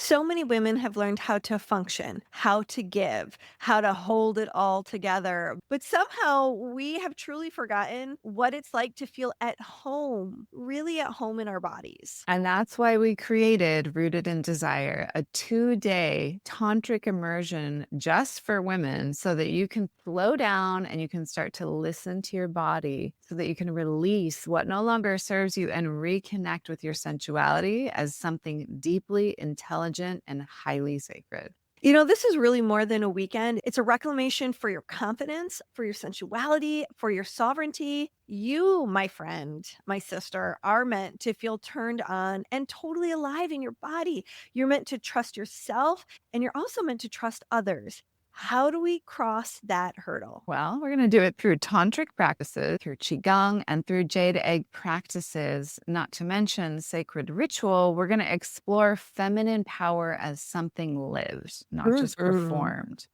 So many women have learned how to function, how to give, how to hold it all together. But somehow we have truly forgotten what it's like to feel at home, really at home in our bodies. And that's why we created Rooted in Desire, a 2-day tantric immersion just for women so that you can slow down and you can start to listen to your body so that you can release what no longer serves you and reconnect with your sensuality as something deeply intelligent and highly sacred. This is really more than a weekend. It's a reclamation for your confidence, for your sensuality, for your sovereignty. You, my friend, my sister, are meant to feel turned on and totally alive in your body. You're meant to trust yourself and you're also meant to trust others. How do we cross that hurdle? Well, we're going to do it through tantric practices, through qigong, and through jade egg practices, not to mention sacred ritual. We're going to explore feminine power as something lived, not just Mhm. performed.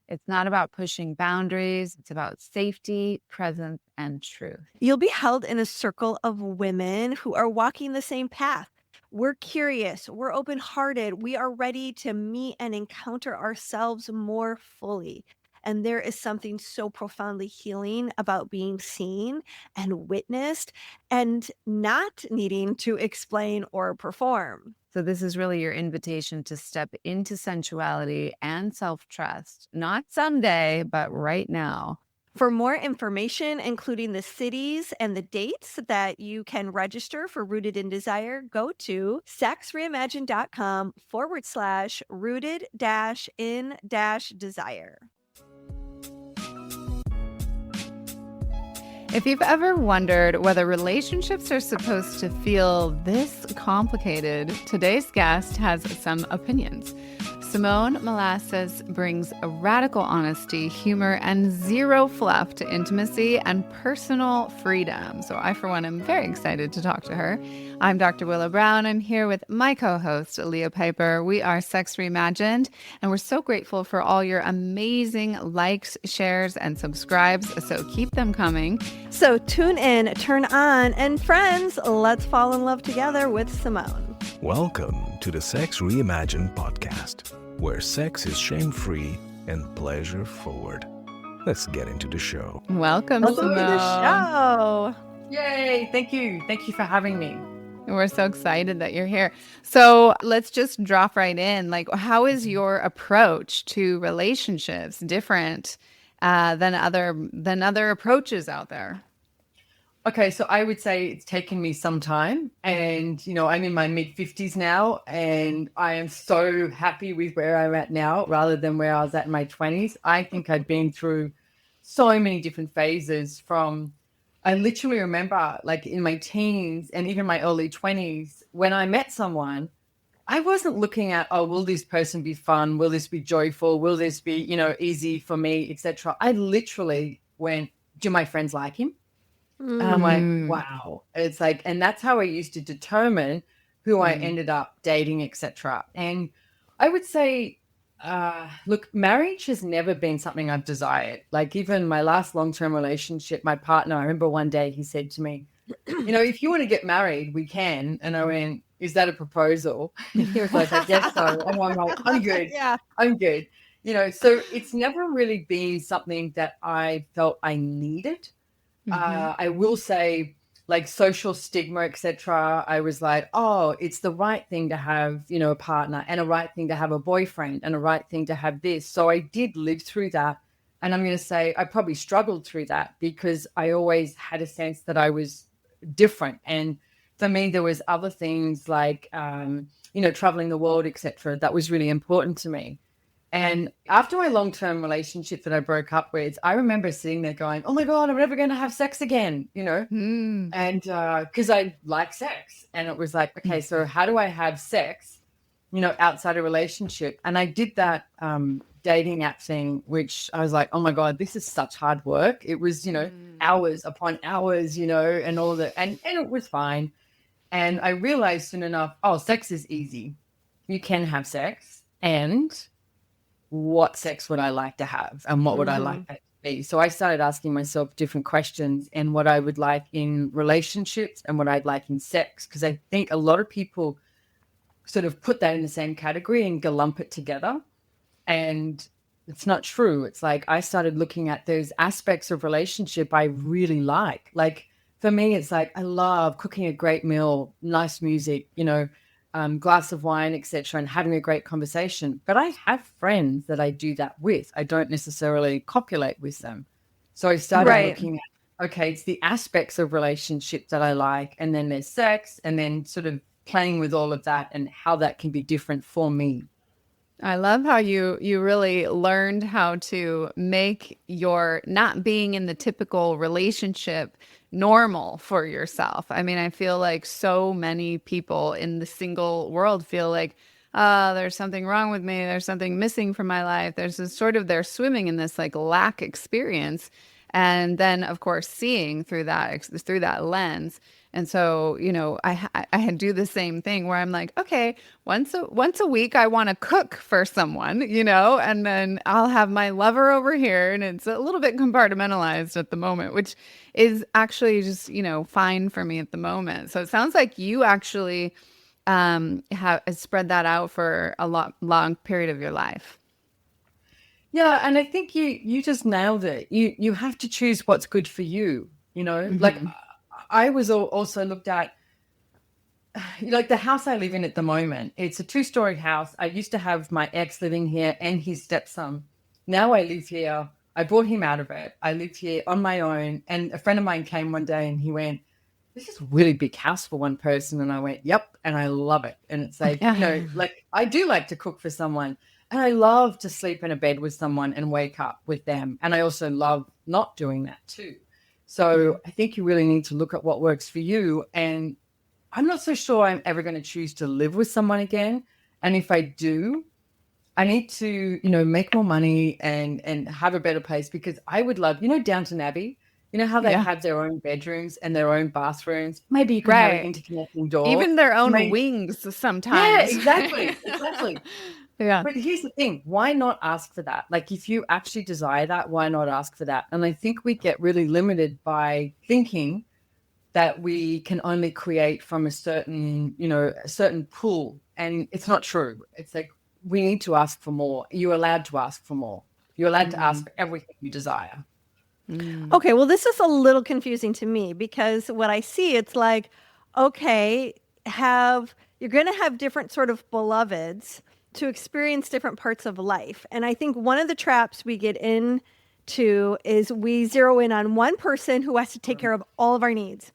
It's not about pushing boundaries. It's about safety, presence, and truth. You'll be held in a circle of women who are walking the same path. We're curious, we're open hearted, we are ready to meet and encounter ourselves more fully. And there is something so profoundly healing about being seen and witnessed and not needing to explain or perform. So, this is really your invitation to step into sensuality and self trust, not someday, but right now. For more information, including the cities and the dates that you can register for Rooted in Desire, go to sexreimagined.com/rooted in desire. If you've ever wondered whether relationships are supposed to feel this complicated, today's guest has some opinions. Simone Milasas brings a radical honesty, humor, and zero fluff to intimacy and personal freedom. So I, for one, am very excited to talk to her. I'm Dr. Willow Brown. I'm here with my co-host, Leah Piper. We are Sex Reimagined, and we're so grateful for all your amazing likes, shares, and subscribes. So keep them coming. So tune in, turn on, and friends, let's fall in love together with Simone. Welcome to the Sex Reimagined podcast, where sex is shame-free and pleasure-forward. Let's get into the show. Welcome Welcome Simone. to the show. Yay. Thank you. Thank you for having me. We're so excited that you're here. So let's just drop right in. Like, how is your approach to relationships different than other approaches out there? Okay, so I would say it's taken me some time, and I'm in my mid-50s now, and I am so happy with where I'm at now rather than where I was at in my 20s. I think I'd been through so many different phases I literally remember, like, in my teens and even my early 20s, when I met someone, I wasn't looking at, oh, will this person be fun? Will this be joyful? Will this be, easy for me, etc. I literally went, do my friends like him? And I'm like, wow. It's like, and that's how I used to determine who I ended up dating, etc. And I would say, look, marriage has never been something I've desired. Like, even my last long-term relationship, my partner, I remember one day he said to me, if you want to get married, we can. And I went, is that a proposal? He was like, I guess so. And I'm like, I'm good. Yeah. I'm good. So it's never really been something that I felt I needed. I will say, like, social stigma, etc. I was like, oh, it's the right thing to have, a partner, and a right thing to have a boyfriend, and a right thing to have this. So I did live through that. And I'm going to say I probably struggled through that because I always had a sense that I was different. And for me, there was other things like, traveling the world, etc. That was really important to me. And after my long-term relationship that I broke up with, I remember sitting there going, oh my God, I'm never going to have sex again, and because I like sex. And it was like, okay, so how do I have sex, outside a relationship? And I did that dating app thing, which I was like, oh my God, this is such hard work. It was, hours upon hours, and all that. And it was fine. And I realized soon enough, oh, sex is easy. You can have sex. And what sex would I like to have, and what would I like that to be? So I started asking myself different questions, and what I would like in relationships and what I'd like in sex. Because I think a lot of people sort of put that in the same category and lump it together. And it's not true. It's like I started looking at those aspects of relationship I really like. Like for me, it's like I love cooking a great meal, nice music, glass of wine, etc., and having a great conversation. But I have friends that I do that with. I don't necessarily copulate with them. So I started Right. looking at, okay, it's the aspects of relationship that I like, and then there's sex, and then sort of playing with all of that and how that can be different for me. I love how you really learned how to make your not being in the typical relationship normal for yourself. I mean, I feel like so many people in the single world feel like, there's something wrong with me. There's something missing from my life. There's this sort of, they're swimming in this like lack experience. And then, of course, seeing through that lens. And so, I do the same thing where I'm like, okay, once a week, I want to cook for someone, and then I'll have my lover over here, and it's a little bit compartmentalized at the moment, which is actually just, fine for me at the moment. So it sounds like you actually have spread that out for a long period of your life. Yeah, and I think you just nailed it. You have to choose what's good for you, Like Mm-hmm. I was also looked at, like the house I live in at the moment. It's a 2-story house. I used to have my ex living here and his stepson. Now I live here. I brought him out of it. I live here on my own. And a friend of mine came one day and he went, "This is a really big house for one person." And I went, "Yep." And I love it. And it's like, like I do like to cook for someone. And I love to sleep in a bed with someone and wake up with them. And I also love not doing that too. So I think you really need to look at what works for you. And I'm not so sure I'm ever going to choose to live with someone again. And if I do, I need to, make more money and have a better place, because I would love, Downton Abbey, how they Yeah. have their own bedrooms and their own bathrooms. Maybe you can have an Right. interconnecting door. Even their own Maybe, wings yeah, sometimes. exactly. Exactly. Yeah. But here's the thing, why not ask for that? Like if you actually desire that, why not ask for that? And I think we get really limited by thinking that we can only create from a certain pool. And it's not true. It's like we need to ask for more. You're allowed to ask for more. You're allowed to ask Mm. for everything you desire. Mm. Okay, well, this is a little confusing to me because what I see, it's like, okay, you're going to have different sort of beloveds to experience different parts of life. And I think one of the traps we get into is we zero in on one person who has to take care of all of our needs.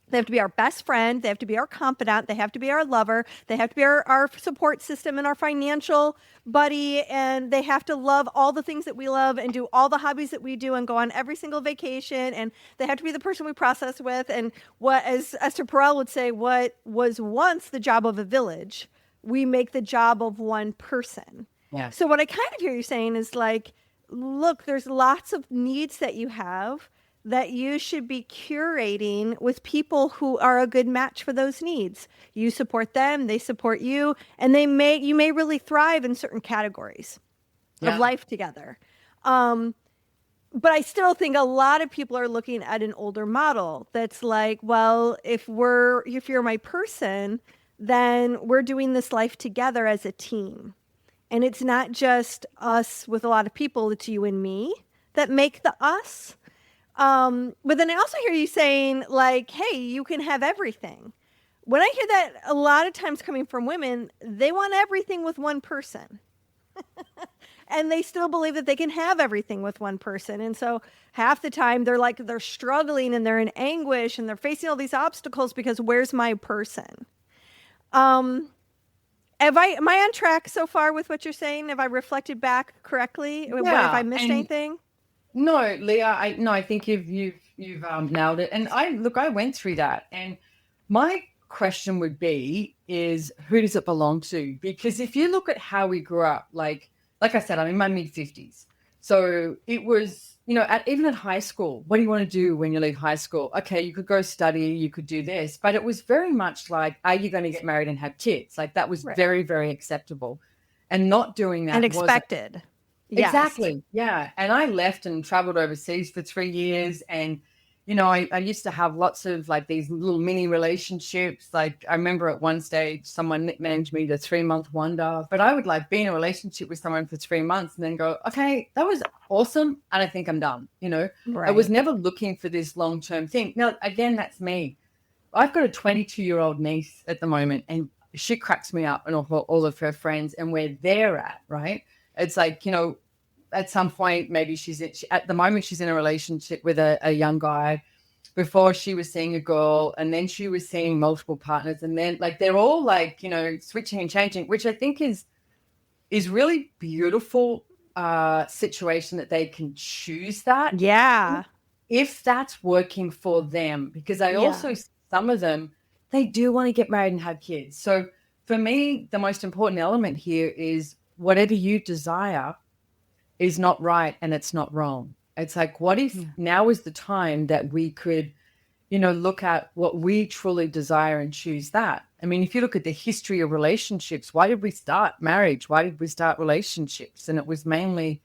They have to be our best friend. They have to be our confidant. They have to be our lover. They have to be our support system and our financial buddy. And they have to love all the things that we love and do all the hobbies that we do and go on every single vacation. And they have to be the person we process with. And what, as Esther Perel would say, what was once the job of a village, we make the job of one person. Yeah. So what I kind of hear you saying is like, look, there's lots of needs that you have that you should be curating with people who are a good match for those needs. You support them, they support you, and you may really thrive in certain categories of life together. But I still think a lot of people are looking at an older model that's like, well, if you're my person, then we're doing this life together as a team. And it's not just us with a lot of people, it's you and me that make the us. But then I also hear you saying like, hey, you can have everything. When I hear that a lot of times coming from women, they want everything with one person. And they still believe that they can have everything with one person. And so half the time they're struggling and they're in anguish and they're facing all these obstacles because where's my person? Am I on track so far with what you're saying? Have I reflected back correctly? If I missed anything? No, Leah, I think you've nailed it. And I went through that. And my question would be is who does it belong to? Because if you look at how we grew up, like I said, I'm in my mid-50s. So it was, even at high school, what do you want to do when you leave high school? Okay, you could go study, you could do this. But it was very much like, are you going to get married and have kids? Like that was very, very acceptable. And not doing that and expected. Exactly. Yeah. And I left and traveled overseas for 3 years. And, I used to have lots of like these little mini relationships. Like I remember at one stage, someone nicknamed me the 3-month wonder, but I would like be in a relationship with someone for 3 months and then go, okay, that was awesome. And I think I'm done. I was Right. never looking for this long-term thing. Now, again, that's me. I've got a 22-year-old niece at the moment, and she cracks me up and all of her friends and where they're at, right? It's like, at some point, maybe at the moment, she's in a relationship with a young guy. Before she was seeing a girl, and then she was seeing multiple partners. And then like, they're all like, switching and changing, which I think is really beautiful situation that they can choose that Yeah. if that's working for them. Because I Yeah. also, some of them, they do want to get married and have kids. So for me, the most important element here is whatever you desire is not right and it's not wrong. It's like, what if now is the time that we could, look at what we truly desire and choose that? I mean, if you look at the history of relationships, why did we start marriage? Why did we start relationships? And it was mainly,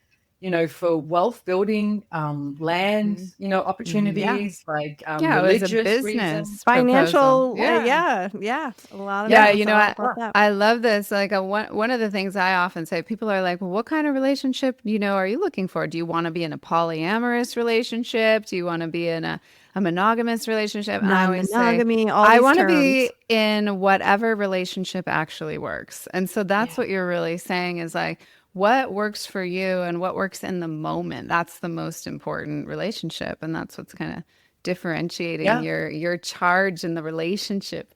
for wealth building, land, Yeah. opportunities, like Yeah, it was a religious reasons. business proposal. Financial, Yeah. yeah, yeah. A lot of Yeah, it was all about that. I love this. Like one of the things I often say, people are like, "Well, what kind of relationship, are you looking for? Do you want to be in a polyamorous relationship? Do you want to be in a monogamous relationship?" And I always say, Non-monogamy, all I these want to terms. be in whatever relationship actually works. And so that's Yeah. what you're really saying is like what works for you and what works in the moment. That's the most important relationship, and that's what's kind of differentiating Yeah. your charge in the relationship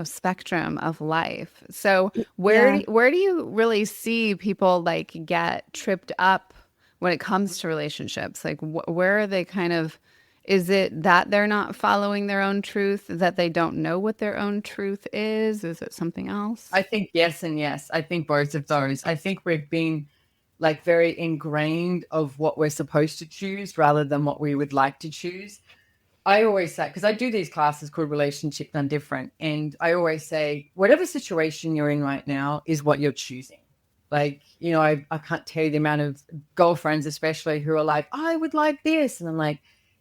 spectrum of life. So Yeah. where do you really see people like get tripped up when it comes to relationships? Like where are they kind of, is it that they're not following their own truth, that they don't know what their own truth is? Is it something else? I think yes and yes. I think both of those. I think we've been like very ingrained of what we're supposed to choose rather than what we would like to choose. I always say, because I do these classes called Relationship Done Different, and I always say, whatever situation you're in right now is what you're choosing. Like, I can't tell you the amount of girlfriends, especially who are like, I would like this. And I'm like,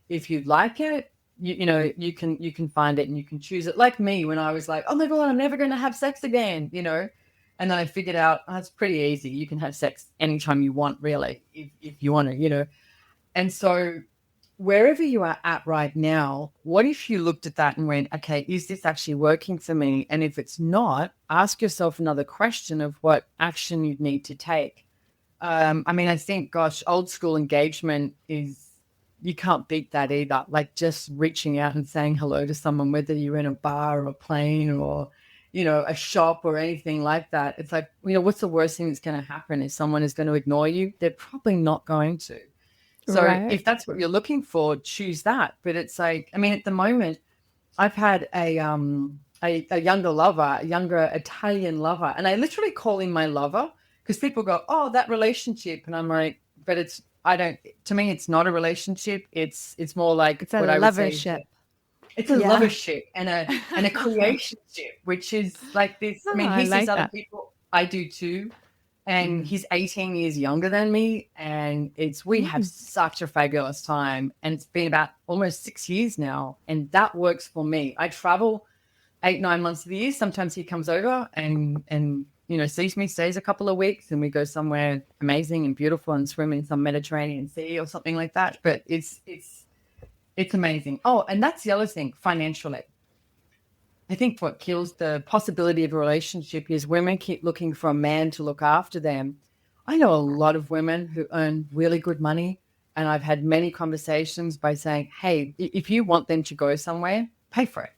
if you like it, you can find it and you can choose it. Like me, when I was like, oh my God, I'm never going to have sex again. And then I figured out, oh, it's pretty easy. You can have sex anytime you want, really, if you want to. And so wherever you are at right now, what if you looked at that and went, okay, is this actually working for me? And if it's not, ask yourself another question of what action you'd need to take. I mean, I think, gosh, old school engagement you can't beat that either. Like just reaching out and saying hello to someone, whether you're in a bar or a plane or, a shop or anything like that. It's like, what's the worst thing that's going to happen? If someone is going to ignore you, they're probably not going to. So Right. if that's what you're looking for, choose that. But it's like, I mean, at the moment, I've had a younger lover, a younger Italian lover, and I literally call him my lover because people go, "Oh, that relationship," and I'm like, "But I don't. To me, it's not a relationship. It's more like It's a what I would say. lovership. It's a Yeah. lovership and a creationship, which is like this. I Oh, mean, I he sees like other that. people. I do too. And he's 18 years younger than me. And we have such a fabulous time. And it's been about almost 6 years now. And that works for me. I travel 8-9 months of the year. Sometimes he comes over and sees me, stays a couple of weeks, and we go somewhere amazing and beautiful and swim in some Mediterranean Sea or something like that. But it's amazing. Oh, and that's the other thing, financially. I think what kills the possibility of a relationship is women keep looking for a man to look after them. I know a lot of women who earn really good money, and I've had many conversations by saying, hey, if you want them to go somewhere, pay for it.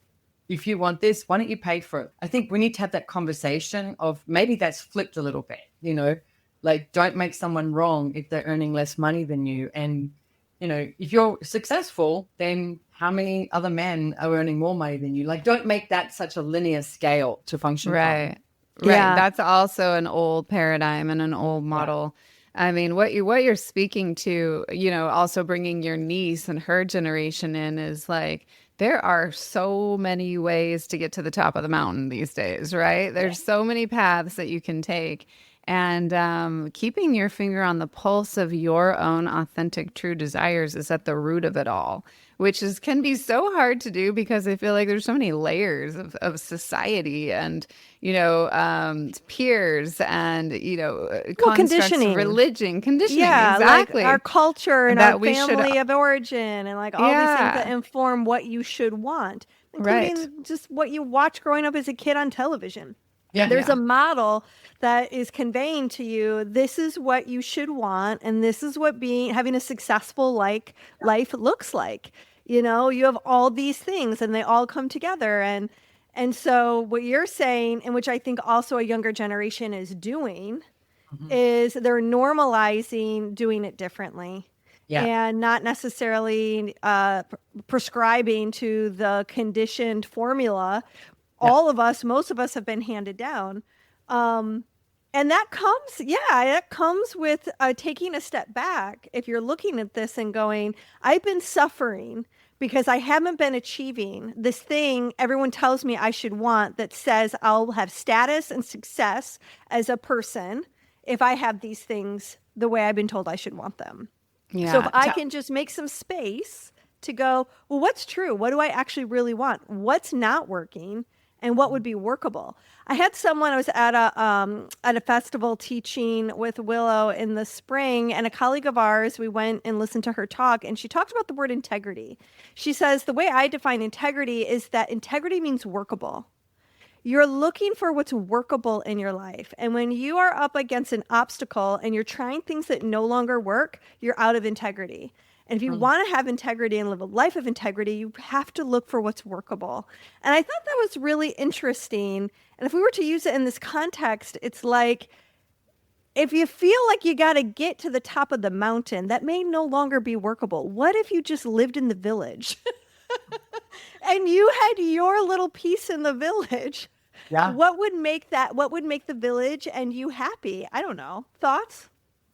If you want this, why don't you pay for it? I think we need to have that conversation of maybe that's flipped a little bit, like don't make someone wrong if they're earning less money than you. And if you're successful, then how many other men are earning more money than you? Like, don't make that such a linear scale to function Right. from. Right. Yeah. That's also an old paradigm and an old Yeah. model. I mean, what you're speaking to, also bringing your niece and her generation in is like there are so many ways to get to the top of the mountain these days, right? There's so many paths that you can take. And keeping your finger on the pulse of your own authentic, true desires is at the root of it all, which can be so hard to do because I feel like there's so many layers of society and, peers and, Well, constructs of conditioning. religion, conditioning. Yeah, Exactly. like our culture and our That we should, family of origin and like all these things that yeah, inform what you should want, right. including just what you watch growing up as a kid on television. Yeah. There's a model that is conveying to you, this is what you should want, and this is what having a successful life looks like. You have all these things and they all come together. And so what you're saying, and which I think also a younger generation is doing, is they're normalizing doing it differently. Yeah. And not necessarily prescribing to the conditioned formula most of us have been handed down. And that comes with taking a step back. If you're looking at this and going, I've been suffering because I haven't been achieving this thing everyone tells me I should want that says I'll have status and success as a person if I have these things the way I've been told I should want them. Yeah. So if I can just make some space to go, well, what's true? What do I actually really want? What's not working? And what would be workable? I had someone, I was at a festival teaching with Willow in the spring, and a colleague of ours, we went and listened to her talk, and she talked about the word integrity. She says, the way I define integrity is that integrity means workable. You're looking for what's workable in your life. And when you are up against an obstacle and you're trying things that no longer work, you're out of integrity. And if you want to have integrity and live a life of integrity, you have to look for what's workable. And I thought that was really interesting. And if we were to use it in this context, it's like, if you feel like you got to get to the top of the mountain, that may no longer be workable. What if you just lived in the village and you had your little piece in the village? Yeah. What would make the village and you happy? I don't know. Thoughts?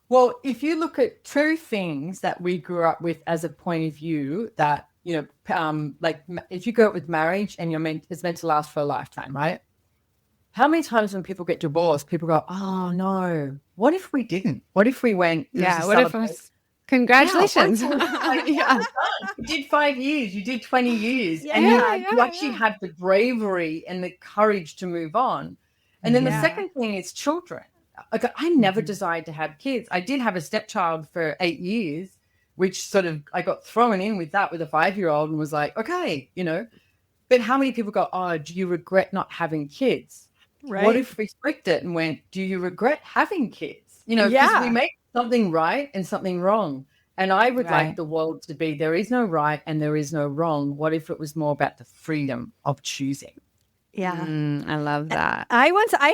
Well, if you look at two things that we grew up with as a point of view that, like if you go with marriage and it's meant to last for a lifetime, right? How many times when people get divorced, people go, oh no, what if we didn't? What if we went? Yeah. What if it was, congratulations. Yeah. You did 5 years, you did 20 years. Yeah, and you actually had the bravery and the courage to move on. And then the second thing is children. Like, I never desired to have kids. I did have a stepchild for 8 years, which sort of, I got thrown in with that with a 5-year-old and was like, okay, But how many people go, oh, do you regret not having kids? Right. What if we flipped it and went, do you regret having kids? Because we make something right and something wrong. And I would like the world to be, there is no right and there is no wrong. What if it was more about the freedom of choosing? Yeah. I love that. I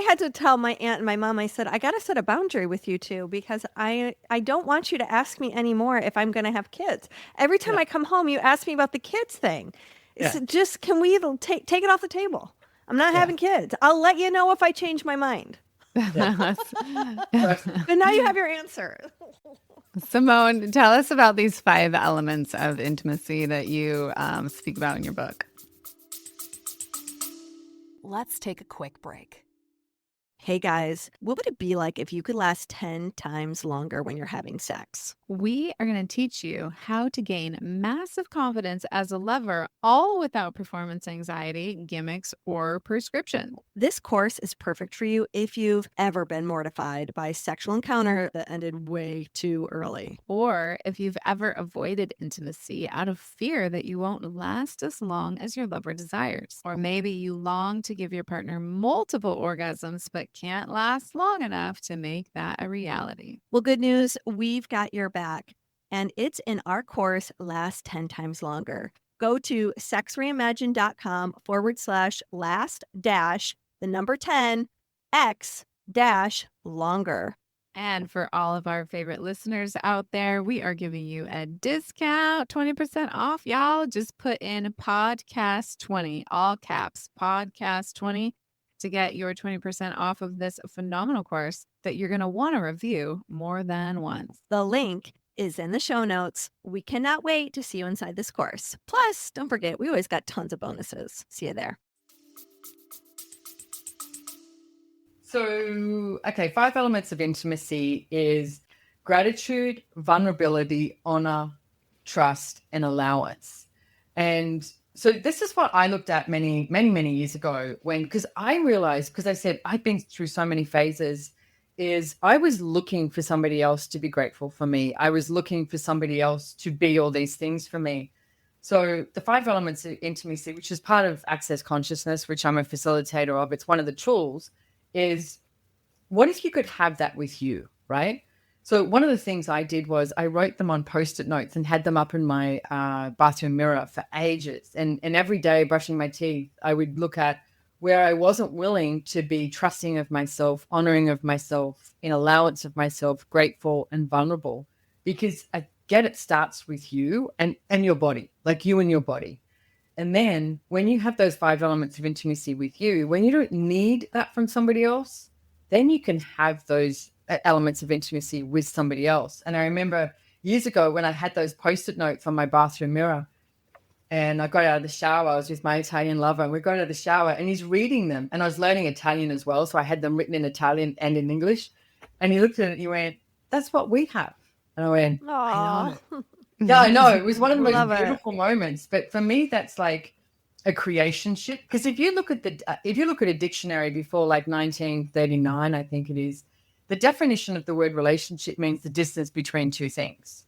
had to tell my aunt and my mom, I said, I got to set a boundary with you two because I don't want you to ask me anymore if I'm going to have kids. Every time I come home, you ask me about the kids thing. It's just, can we take it off the table? I'm not having kids. I'll let you know if I change my mind. But now you have your answer. Simone, tell us about these 5 elements of intimacy that you speak about in your book. Let's take a quick break. Hey guys, what would it be like if you could last 10 times longer when you're having sex? We are going to teach you how to gain massive confidence as a lover, all without performance anxiety, gimmicks, or prescription. This course is perfect for you if you've ever been mortified by a sexual encounter that ended way too early. Or if you've ever avoided intimacy out of fear that you won't last as long as your lover desires. Or maybe you long to give your partner multiple orgasms, but can't last long enough to make that a reality. Well, good news, we've got your back. And it's in our course, Last 10 Times Longer. Go to sexreimagined.com/last-10x-longer. And for all of our favorite listeners out there, we are giving you a discount, 20% off, y'all. Just put in podcast 20, all caps, podcast 20, to get your 20% off of this phenomenal course that you're going to want to review more than once. The link is in the show notes. We cannot wait to see you inside this course. Plus, don't forget, we always got tons of bonuses. See you there. So, okay, 5 elements of intimacy is gratitude, vulnerability, honor, trust, and allowance. And so this is what I looked at many, many, many years ago because I realized, because I said I've been through so many phases, is I was looking for somebody else to be grateful for me. I was looking for somebody else to be all these things for me. So the 5 elements of intimacy, which is part of Access Consciousness, which I'm a facilitator of, it's one of the tools, is what if you could have that with you, right? So one of the things I did was I wrote them on Post-it notes and had them up in my bathroom mirror for ages. And every day brushing my teeth, I would look at where I wasn't willing to be trusting of myself, honoring of myself, in allowance of myself, grateful and vulnerable. Because I get it starts with you and your body, like you and your body. And then when you have those 5 elements of intimacy with you, when you don't need that from somebody else, then you can have those elements of intimacy with somebody else. And I remember years ago when I had those Post-it notes on my bathroom mirror and I got out of the shower, I was with my Italian lover and we got out of the shower and he's reading them. And I was learning Italian as well. So I had them written in Italian and in English. And he looked at it and he went, "That's what we have." And I went, "I know." Yeah, I know. It was one of the most beautiful moments. But for me, that's like a creationship. Because if you look at a dictionary before like 1939, I think it is, the definition of the word relationship means the distance between two things.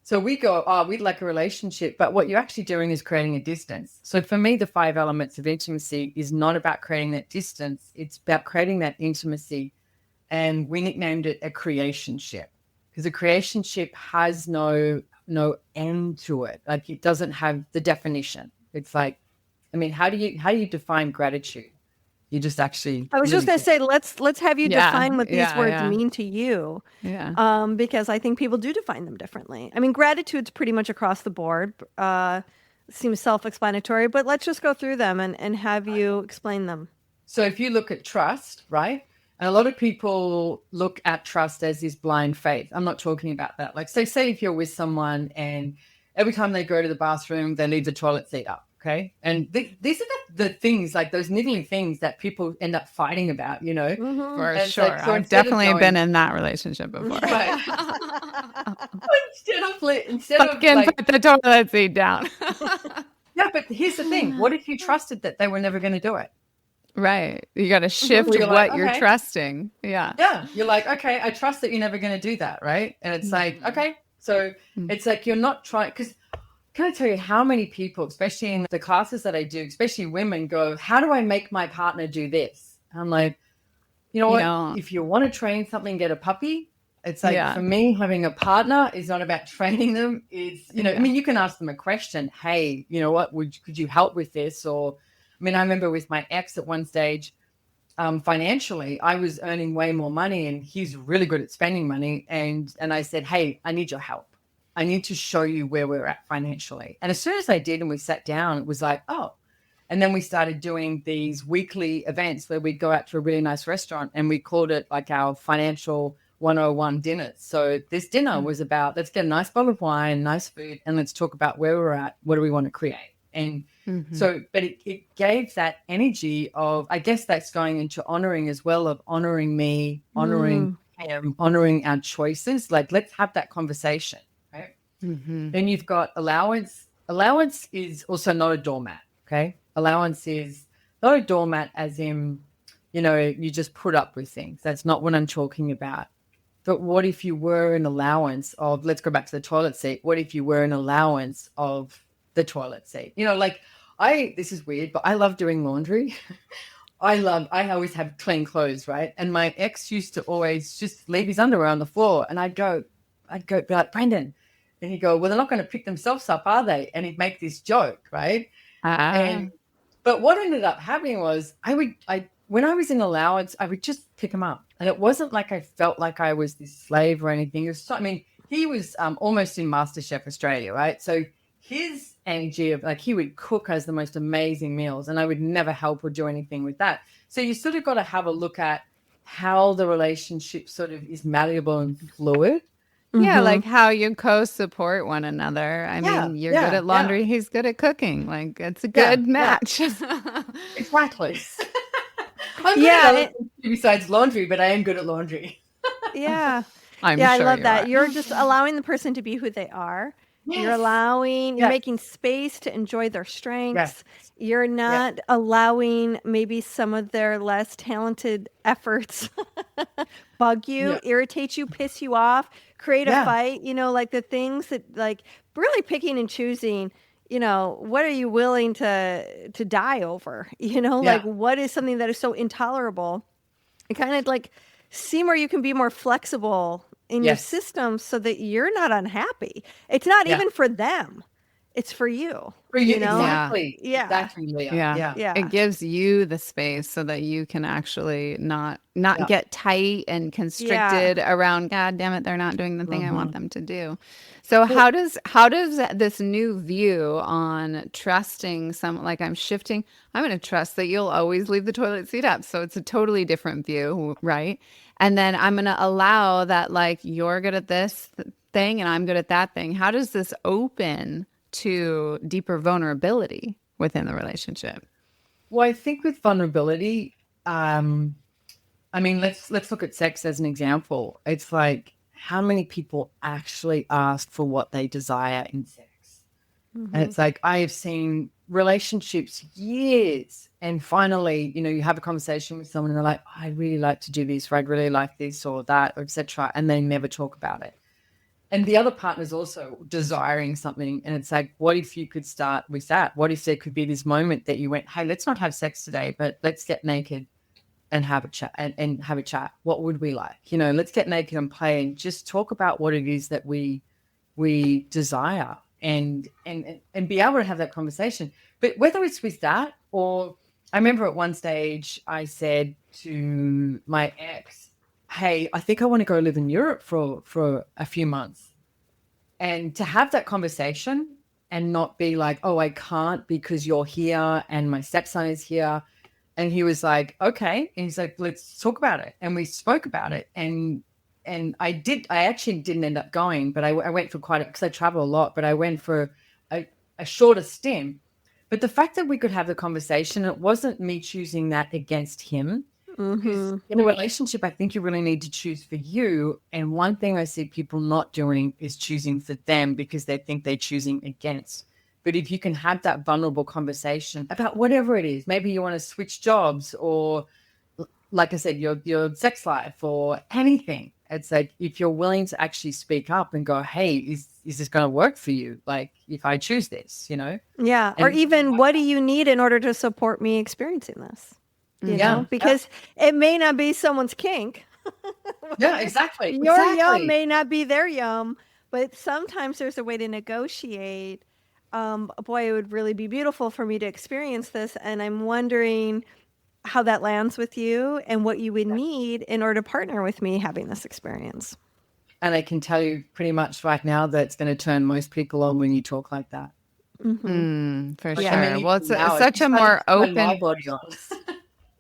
So we go, "Oh, we'd like a relationship," but what you're actually doing is creating a distance. So for me, the 5 elements of intimacy is not about creating that distance. It's about creating that intimacy. And we nicknamed it a creationship because a creationship has no end to it. Like it doesn't have the definition. It's like, I mean, how do you define gratitude? You just actually. I was just going to say, let's have you Yeah, define what these words yeah. mean to you. Yeah. Because I think people do define them differently. I mean, gratitude's pretty much across the board. Seems self-explanatory, but let's just go through them and have you explain them. So if you look at trust, right? And a lot of people look at trust as this blind faith. I'm not talking about that. Like, say if you're with someone and every time they go to the bathroom, they leave the toilet seat up, okay? And these are the things, like those niggling things that people end up fighting about, you know? Mm-hmm. For And sure. so I've definitely been in that relationship before. Right. instead of Fucking like, put the toilet seat down. yeah, but here's the thing. What if you trusted that they were never going to do it? Right. You got to shift Well, you're what like, you're okay. trusting. Yeah. Yeah. You're like, okay, I trust that you're never going to do that, right? And it's like, okay. So it's like you're not trying, because can I tell you how many people, especially in the classes that I do, especially women, go, "How do I make my partner do this?" I'm like, you know what? If you want to train something, get a puppy. It's like, for me, having a partner is not about training them. It's, you know, I mean, you can ask them a question. "Hey, you know what? Could you help with this?" Or, I mean, I remember with my ex at one stage, financially, I was earning way more money and he's really good at spending money. And I said, "Hey, I need your help. I need to show you where we're at financially." And as soon as I did and we sat down, it was like, oh. And then we started doing these weekly events where we'd go out to a really nice restaurant and we called it like our financial 101 dinners. So this dinner was about, let's get a nice bottle of wine, nice food, and let's talk about where we're at. What do we want to create? And so, but it gave that energy of, I guess that's going into honoring as well, of honoring me, honoring him, honoring our choices. Like, let's have that conversation, right? Then you've got allowance. Allowance is also not a doormat, okay? Allowance is not a doormat as in, you know, you just put up with things. That's not what I'm talking about. But what if you were an allowance of, let's go back to the toilet seat. What if you were an allowance of the toilet seat? You know, like this is weird, but I love doing laundry. I always have clean clothes, right? And my ex used to always just leave his underwear on the floor. And I'd go be like, "Brendan." And he'd go, "Well, they're not going to pick themselves up, are they?" And he'd make this joke, right? But what ended up happening was when I was in allowance, I would just pick him up. And it wasn't like I felt like I was this slave or anything. It was, I mean, he was almost in MasterChef Australia, right? So his energy of like, he would cook us the most amazing meals and I would never help or do anything with that. So you sort of got to have a look at how the relationship sort of is malleable and fluid. Yeah, like how you co-support one another. I mean, you're good at laundry, he's good at cooking. Like, it's a good match. Exactly. I'm good at other things besides laundry, but I am good at laundry. Yeah. I'm Yeah, I sure love you that. are. You're just allowing the person to be who they are. Yes. You're Yes. making space to enjoy their Yes. strengths. You're Yes. not allowing maybe some of their less talented efforts bug you, Yeah. irritate you, piss you off, create a Yeah. fight, like the things that like really picking and choosing, what are you willing to die over? Like Yeah. what is something that is so intolerable? And kind of like seem where you can be more flexible in your Yes. system so that you're not unhappy. It's not Yeah. even for them. It's for you, For you, you know? Yeah. exactly. Yeah. Exactly, Leah. Yeah. Yeah. Yeah. It gives you the space so that you can actually not Yeah. get tight and Yeah. constricted around, God damn it, they're not doing the thing I want Mhm. them to do. So Well, how does this new view on trusting like I'm going to trust that you'll always leave the toilet seat up. So it's a totally different view, right? And then I'm going to allow that like you're good at this thing and I'm good at that thing. How does this open to deeper vulnerability within the relationship? well, I think with vulnerability, I mean, let's look at sex as an example. It's like how many people actually ask for what they desire in sex? And Mhm. it's like I have seen relationships years, and finally, you have a conversation with someone, and they're like, "I'd really like to do this, or I'd really like this, or that, or etc." And they never talk about it. And the other partner's also desiring something, and it's like, what if you could start with that? What if there could be this moment that you went, "Hey, let's not have sex today, but let's get naked and have a chat and have a chat. What would we like? Let's get naked and play and just talk about what it is that we desire and be able to have that conversation." But whether it's with that or I remember at one stage I said to my ex, "Hey, I think I want to go live in Europe for a few months." And to have that conversation and not be like, "Oh, I can't because you're here and my stepson is here." And he was like, "Okay." And he's like, "Let's talk about it." And we spoke about it. And I actually didn't end up going, but I went for because I travel a lot, but I went for a shorter stint. But the fact that we could have the conversation, it wasn't me choosing that against him. Because Mhm. in a relationship, I think you really need to choose for you. And one thing I see people not doing is choosing for them because they think they're choosing against. But if you can have that vulnerable conversation about whatever it is, maybe you want to switch jobs or, like I said, your sex life or anything. It's like if you're willing to actually speak up and go, "Hey, is this going to work for you? Like if I choose this, Yeah. Or And even what do you need in order to support me experiencing this? yeah, Because it may not be someone's kink. yeah, exactly, Your yum exactly. may not be their yum, but sometimes there's a way to negotiate. Boy, it would really be beautiful for me to experience this. And I'm wondering how that lands with you and what you would need in order to partner with me having this experience. And I can tell you pretty much right now that it's going to turn most people on when you talk like that. For Like, I mean, sure. Well, even now, such a more turn my open. body on.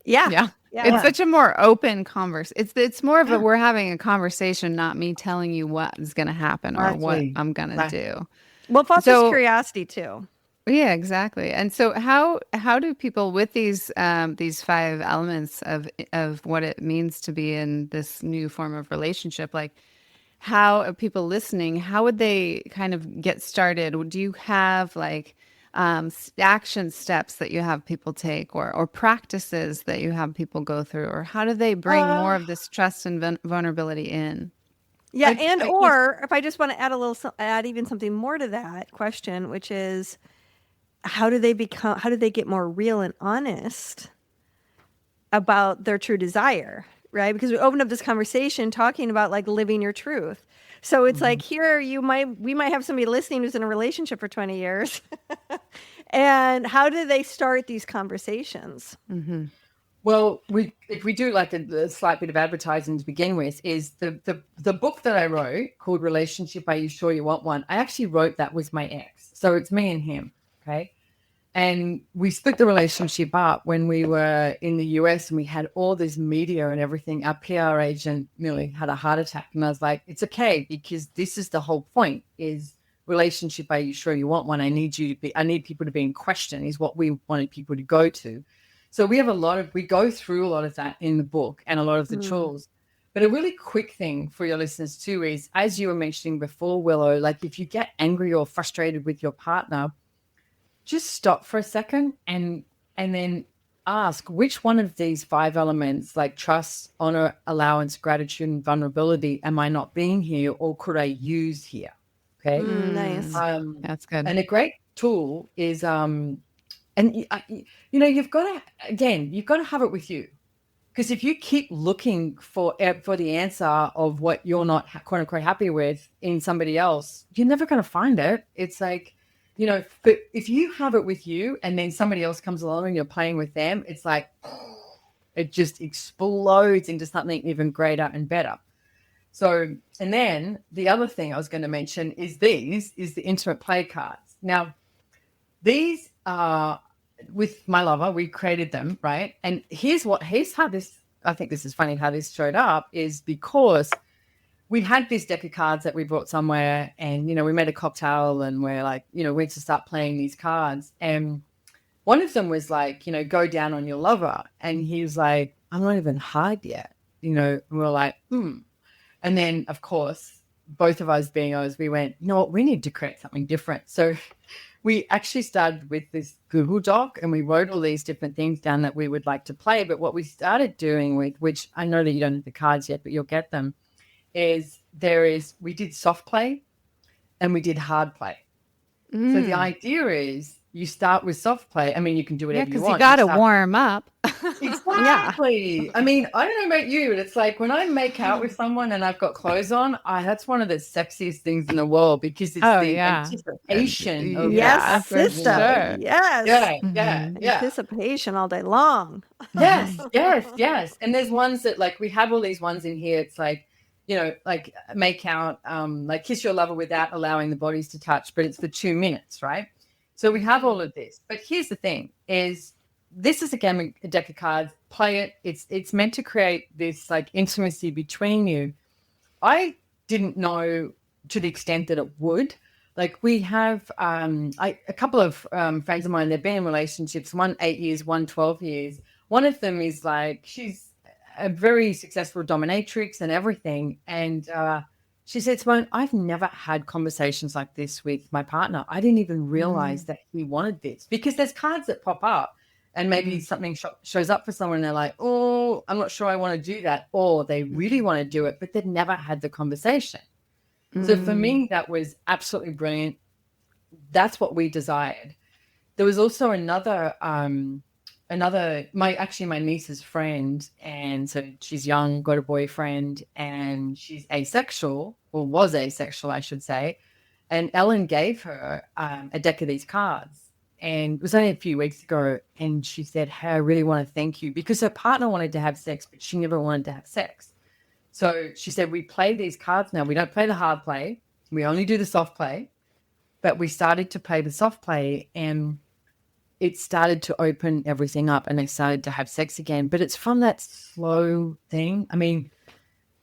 Yeah. Yeah. Yeah. It's Yeah. such a more open it's more of a Yeah. we're having a conversation, not me telling you what is going to happen or what Exactly. I'm going to Exactly. do. Well, it fosters So, curiosity too. yeah, exactly. And so how do people with these five elements of what it means to be in this new form of relationship, like how are people listening, how would they kind of get started? Do you have like action steps that you have people take or practices that you have people go through, or how do they bring more Uh, of this trust and vulnerability in? Yeah, and I guess, or if I just want to add add even something more to that question, which is how do they get more real and honest about their true desire, right? Because we opened up this conversation talking about like living your truth. So it's Mhm. like here we might have somebody listening who's in a relationship for 20 years. And how do they start these conversations? Mm-hmm. Well, if we do like a slight bit of advertising to begin with, is the book that I wrote called "Relationship, Are You Sure You Want One?" I actually wrote that with my ex, so it's me and him. Okay. And we split the relationship up when we were in the US and we had all this media and everything. Our PR agent nearly had a heart attack. And I was like, it's okay, because this is the whole point is relationship. Are you sure you want one? I need people to be in question is what we wanted people to go to. So we go through a lot of that in the book and a lot of the tools. But a really quick thing for your listeners too is, as you were mentioning before, Willow, like if you get angry or frustrated with your partner, just stop for a second and then ask, which one of these 5 elements, like trust, honor, allowance, gratitude, and vulnerability, am I not being here or could I use here? Okay. Nice. That's good. And a great tool is, you've got to have it with you. Because if you keep looking for the answer of what you're not quote unquote happy with in somebody else, you're never going to find it. It's like, but if you have it with you and then somebody else comes along and you're playing with them, it's like it just explodes into something even greater and better. So, and then the other thing I was going to mention is the intimate play cards. Now, these are with my lover, we created them, right? And here's how this, I think this is funny how this showed up, is because we had this deck of cards that we brought somewhere and, we made a cocktail and we're like, went to start playing these cards. And one of them was like, go down on your lover. And he was like, I'm not even hard yet, and we're like, And then, of course, both of us being us, we went, you know what, we need to create something different. So we actually started with this Google Doc and we wrote all these different things down that we would like to play. But what we started doing with, which I know that you don't have the cards yet, but you'll get them, we did soft play and we did hard play. So the idea is you start with soft play. I mean, you can do whatever you want. Because you got to warm up. Exactly. I mean, I don't know about you, but it's like when I make out with someone and I've got clothes on, that's one of the sexiest things in the world because it's anticipation of yes, for sister. sure. Yes. Yeah. Anticipation all day long. Yes. And there's ones that like we have all these ones in here. It's like, like make out, like kiss your lover without allowing the bodies to touch, but it's for 2 minutes, right? So we have all of this. But here's the thing is this is again a deck of cards. Play it. It's meant to create this like intimacy between you. I didn't know to the extent that it would. Like we have a couple of friends of mine, they've been in relationships, one 8 years, one 12 years. One of them is like, she's a very successful dominatrix and everything. And she said, Simone, I've never had conversations like this with my partner. I didn't even realize that he wanted this because there's cards that pop up and maybe something shows up for someone and they're like, oh, I'm not sure I want to do that. Or they really want to do it, but they've never had the conversation. So for me, that was absolutely brilliant. That's what we desired. There was also my niece's friend, and so she's young, got a boyfriend, and she's asexual, or was asexual, I should say. And Ellen gave her a deck of these cards, and it was only a few weeks ago. And she said, "Hey, I really want to thank you," because her partner wanted to have sex, but she never wanted to have sex. So she said, "We play these cards now. We don't play the hard play. We only do the soft play." But we started to play the soft play, and it started to open everything up and they started to have sex again. But it's from that slow thing. I mean,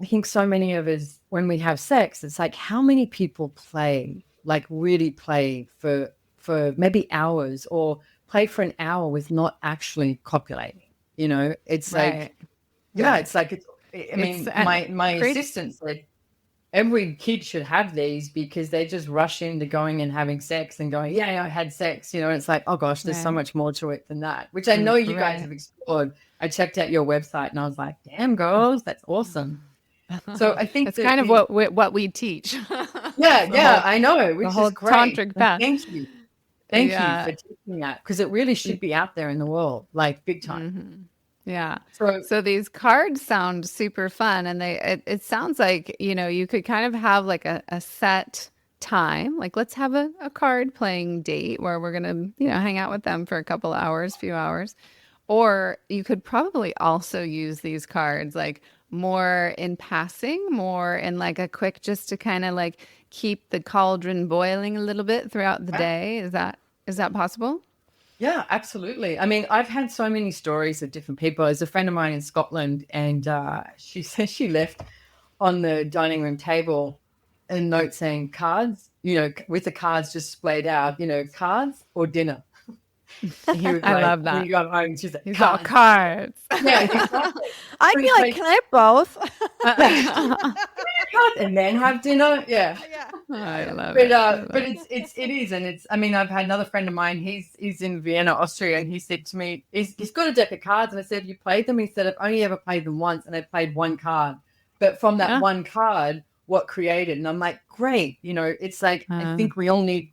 I think so many of us, when we have sex, it's like how many people play, like really play for maybe hours or play for an hour with not actually copulating, It's like, my assistant said, every kid should have these because they just rush into going and having sex and going, yeah, I had sex, It's like, oh gosh, there's so much more to it than that, which I know you guys have explored. I checked out your website and I was like, damn girls, that's awesome. So I think that's kind of what we teach. I know, which the whole is great. Tantric path. Thank you for teaching that because it really should be out there in the world, like big time. Mm-hmm. Yeah. So these cards sound super fun, and it sounds like, you could kind of have like a set time, like let's have a card playing date where we're going to, hang out with them for a few hours. Or you could probably also use these cards like more in passing, more in like a quick, just to kind of like keep the cauldron boiling a little bit throughout the day. Is that possible? Yeah, absolutely. I mean, I've had so many stories of different people. There's a friend of mine in Scotland, and she says she left on the dining room table a note saying cards, with the cards just splayed out, cards or dinner. He was I like, love when that. you got home, she's like, He's all cards. cards. Yeah, exactly. I'd But be it's like, "Can I have both?" cards and then have dinner. Yeah. Yeah. I love But it. I love but it. it is, and it's. I mean, I've had another friend of mine. He's in Vienna, Austria, and he said to me, he's got a deck of cards, and I said, "Have you played them?" He said, "I've only ever played them once, and I played one card, but from that Yeah. one card, what created?" And I'm like, "Great, it's like I think we all need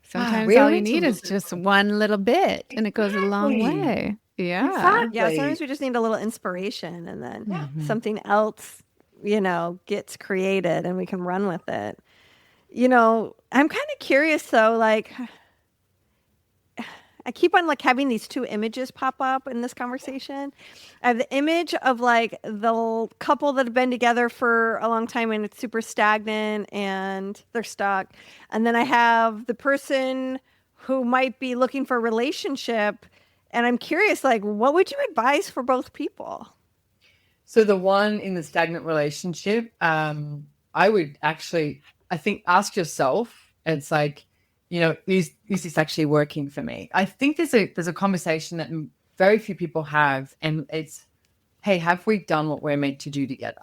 Sometimes we all all you need to need is look at just one little bit, and it goes a long exactly, way. Yeah. Yeah, exactly. sometimes we just need a little inspiration and then Mhm. something else, gets created and we can run with it. I'm kind of curious though, like I keep on like having these two images pop up in this conversation. I have the image of like the couple that have been together for a long time and it's super stagnant and they're stuck. And then I have the person who might be looking for a relationship. And I'm curious, like, what would you advise for both people? So the one in the stagnant relationship, I would actually, I think, ask yourself. It's like, is this actually working for me? I think there's a conversation that very few people have, and it's, hey, have we done what we're meant to do together?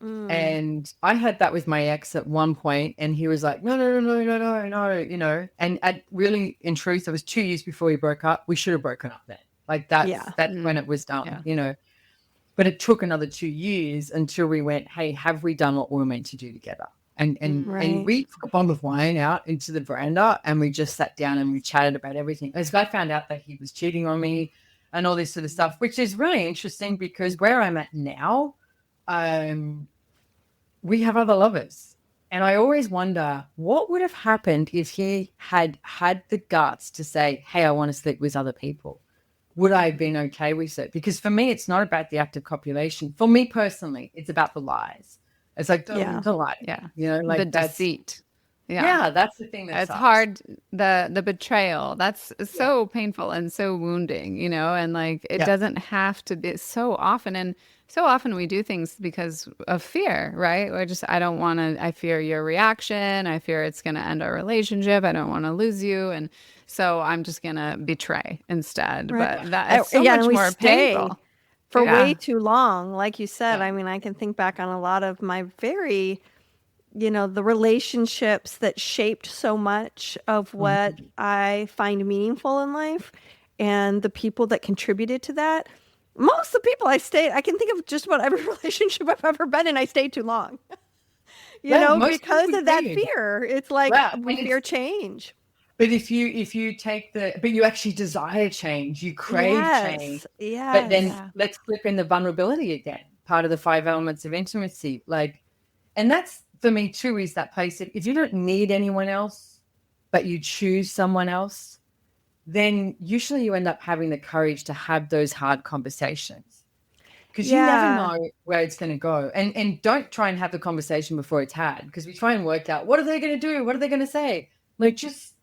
Mm, And I had that with my ex at one point, and he was like, no, no, no, no, no, no, no. And really, in truth, it was 2 years before we broke up. We should have broken up then. Like yeah. that's when Mm. it was Yeah. done. But it took another 2 years until we went, hey, have we done what we were meant to do together? And Right. we took a bottle of wine out into the veranda and we just sat down and we chatted about everything. As I found out that he was cheating on me and all this sort of stuff, which is really interesting because where I'm at now, we have other lovers. And I always wonder what would have happened if he had had the guts to say, hey, I want to sleep with other people. Would I have been okay with it? Because for me, it's not about the act of copulation. For me personally, it's about the lies. It's like, Yeah. don't lie. Yeah. The Like deceit. Yeah. yeah, that's the thing that It's sucks. hard, the betrayal. That's Yeah. so painful and so wounding, and like it Yeah. doesn't have to be so often. And so often we do things because of fear, right? Or just I don't want to, I fear your reaction. I fear it's going to end our relationship. I don't want to lose you. And so I'm just going to betray instead. Right. But that is so Yeah, and much we more stay painful. for way Yeah. too long. Like you said, Yeah. I mean, I can think back on a lot of my very, the relationships that shaped so much of what Mhm. I find meaningful in life and the people that contributed to that. Most of the people I can think of just about every relationship I've ever been in, I stayed too long, Well, most because people of that do. fear. It's like Yeah. we fear change. But if you take but you actually desire change, you crave change. Yes. But Yes. then Yeah. let's flip in the vulnerability again, part of the 5 elements of intimacy. Like, and that's for me too, is that place that if you don't need anyone else, but you choose someone else, then usually you end up having the courage to have those hard conversations because you never Yeah. know where it's going to go. And don't try and have the conversation before it's had because we try and work out what are they going to do? What are they going to say? Like, just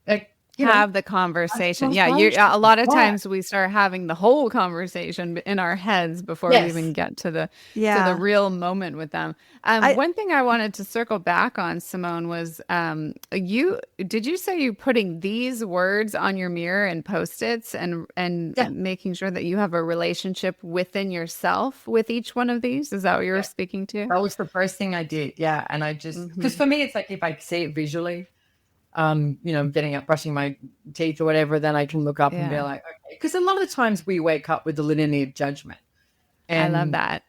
like, Have the have the conversation. Yeah, you conversation. a lot of Yeah. times we start having the whole conversation in our heads before we even Yes. get to the Yeah. real moment with them. I One thing I wanted to circle back on, Simone, was you say you putting these words on your mirror and post-its and Yeah. making sure that you have a relationship within yourself with each one of these? Is that what you were Yeah. speaking to? That was the first thing I did. Yeah. And I just, because Hmm. for me, it's like if I see it visually, I'm getting up, brushing my teeth or whatever, then I can look up and be Yeah. like, okay. Because a lot of the times we wake up with the litany of judgment. I love And, that.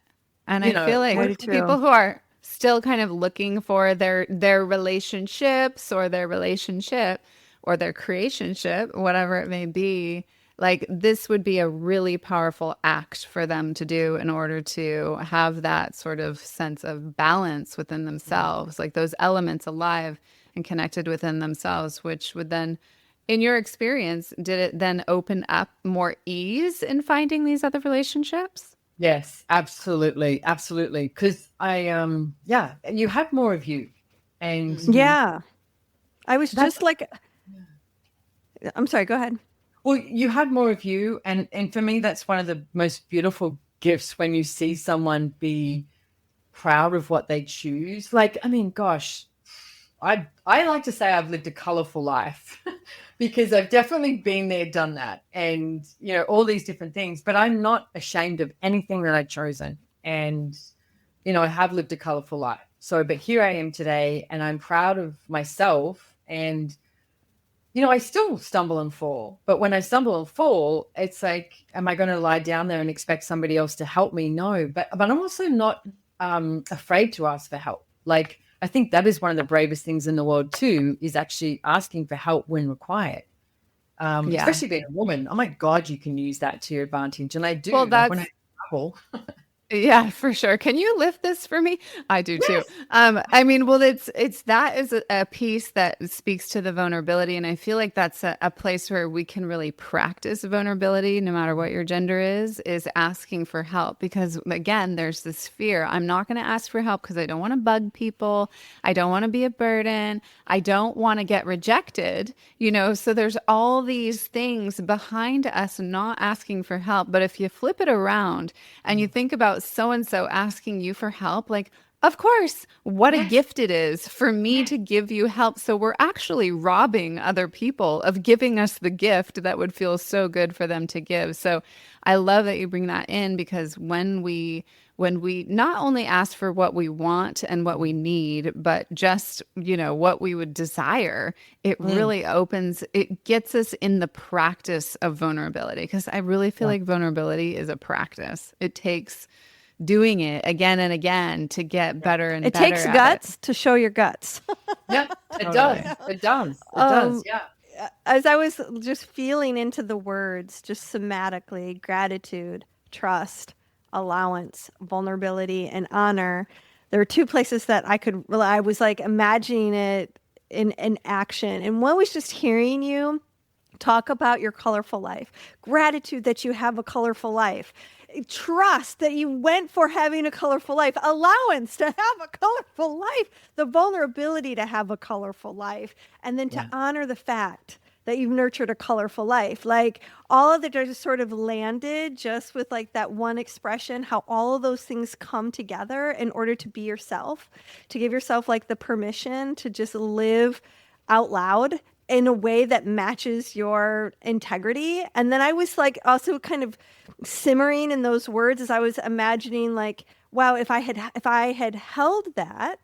And I feel I like do for people too. who are still kind of looking for their relationships or their relationship or their creationship, whatever it may be, like this would be a really powerful act for them to do in order to have that sort of sense of balance within themselves, like those elements alive and connected within themselves, which would then, in your experience, did it then open up more ease in finding these other relationships? yes, absolutely. Absolutely. Because yeah, you have more of you. And Hmm. Yeah. I was that's, just like, I'm sorry, go ahead. well, you have more of you. And for me, that's one of the most beautiful gifts when you see someone be proud of what they choose. Like, I mean, gosh, I like to say I've lived a colorful life because I've definitely been there, done that, and all these different things. But I'm not ashamed of anything that I've chosen, and I have lived a colorful life. So, but here I am today, and I'm proud of myself. And I still stumble and fall. But when I stumble and fall, it's like, am I going to lie down there and expect somebody else to help me? No, but I'm also not afraid to ask for help. Like, I think that is one of the bravest things in the world too, is actually asking for help when required. Especially being a woman. Oh my God, you can use that to your advantage. And I do. Well, Like when I travel. yeah, for sure. Can you lift this for me? I do too. Yes. I mean, well, it's that is a piece that speaks to the vulnerability, and I feel like that's a place where we can really practice vulnerability, no matter what your gender is asking for help. Because again, there's this fear. I'm not going to ask for help because I don't want to bug people. I don't want to be a burden. I don't want to get rejected. So there's all these things behind us not asking for help. But if you flip it around and you think about so and so asking you for help, like, of course, what a gift it is for me to give you help. So we're actually robbing other people of giving us the gift that would feel so good for them to give. So I love that you bring that in, because when we not only ask for what we want and what we need, but just, what we would desire, it really it gets us in the practice of vulnerability. Because I really feel like vulnerability is a practice. It takes doing it again and again to get better and It better takes at guts to show your guts. Yeah, it does. It does. It does. Yeah. As I was just feeling into the words, just somatically, gratitude, trust, allowance, vulnerability, and honor, there were two places that I was like imagining it in action. And one was just hearing you talk about your colorful life, gratitude that you have a colorful life, trust that you went for having a colorful life, allowance to have a colorful life, the vulnerability to have a colorful life, and then to honor the fact that you've nurtured a colorful life. Like all of it just sort of landed just with like that one expression, how all of those things come together in order to be yourself, to give yourself like the permission to just live out loud in a way that matches your integrity. And then I was like also kind of simmering in those words as I was imagining like, wow, if I had held that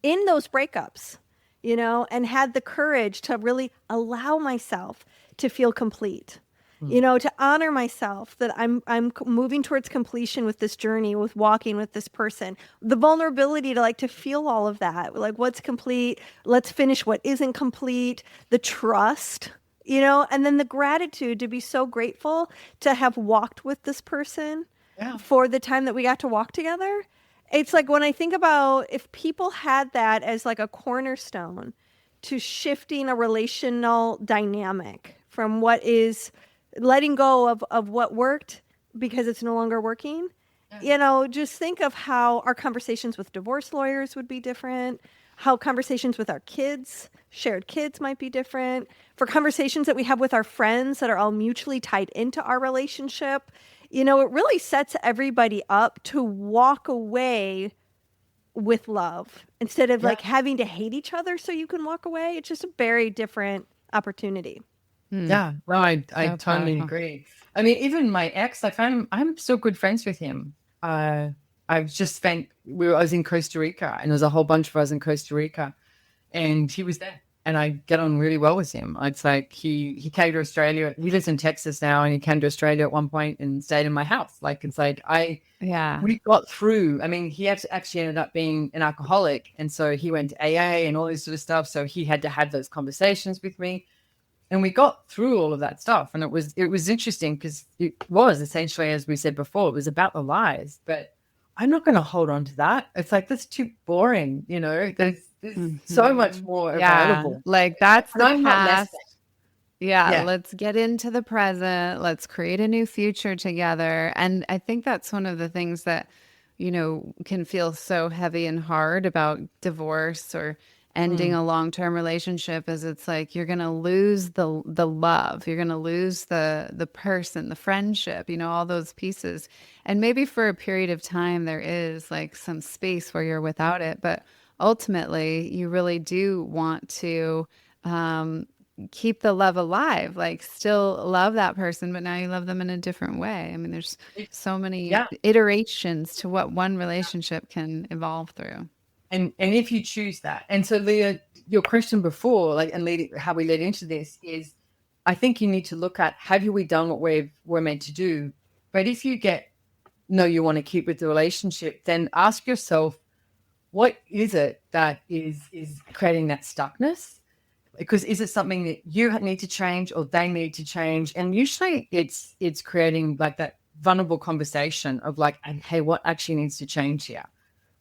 in those breakups, and had the courage to really allow myself to feel complete, to honor myself that I'm moving towards completion with this journey, with walking with this person, the vulnerability to like to feel all of that, like what's complete, let's finish what isn't complete, the trust, and then the gratitude to be so grateful to have walked with this person for the time that we got to walk together. It's like when I think about if people had that as like a cornerstone to shifting a relational dynamic from what is letting go of what worked because it's no longer working, just think of how our conversations with divorce lawyers would be different, how conversations with our kids, shared kids might be different, for conversations that we have with our friends that are all mutually tied into our relationship. It really sets everybody up to walk away with love instead of like having to hate each other so you can walk away. It's just a very different opportunity. Yeah, no, I totally agree. I mean, even my ex, I'm still good friends with him. I've just spent, I was in Costa Rica, and there was a whole bunch of us in Costa Rica, and he was there. And I get on really well with him. It's like he came to Australia. He lives in Texas now, and he came to Australia at one point and stayed in my house. Like it's like we got through. I mean, he actually ended up being an alcoholic, and so he went to AA and all this sort of stuff. So he had to have those conversations with me, and we got through all of that stuff. And it was interesting because it was essentially, as we said before, it was about the lies. But I'm not going to hold on to that. It's like that's too boring. There's so much more available. Like that's the I'm past. Let's get into the present. Let's create a new future together. And I think that's one of the things that, can feel so heavy and hard about divorce or ending a long-term relationship is it's like you're going to lose the love. You're going to lose the person, the friendship, all those pieces. And maybe for a period of time there is like some space where you're without it, but ultimately you really do want to keep the love alive, like still love that person, but now you love them in a different way. I mean, there's so many Yeah. iterations to what one relationship can evolve through. And if you choose that. And so Leah, your question before, like, and how we led into this is, I think you need to look at, have we done what we're meant to do? But if you no, you want to keep with the relationship, then ask yourself, what is it that is creating that stuckness? Because is it something that you need to change or they need to change? And usually it's creating like that vulnerable conversation of like, hey, what actually needs to change here?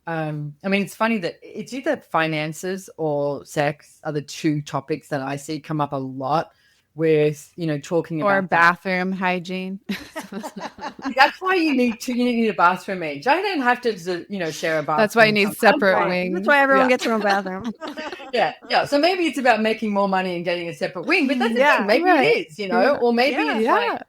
I mean, it's funny that it's either finances or sex are the two topics that I see come up a lot with, talking Or about bathroom hygiene. That's why you need a bathroom each. I don't have to, share a bathroom. That's why you need separate Right. wings. That's why everyone gets their own bathroom. Yeah. So maybe it's about making more money and getting a separate wing, but that's the thing. Maybe it is, or maybe it's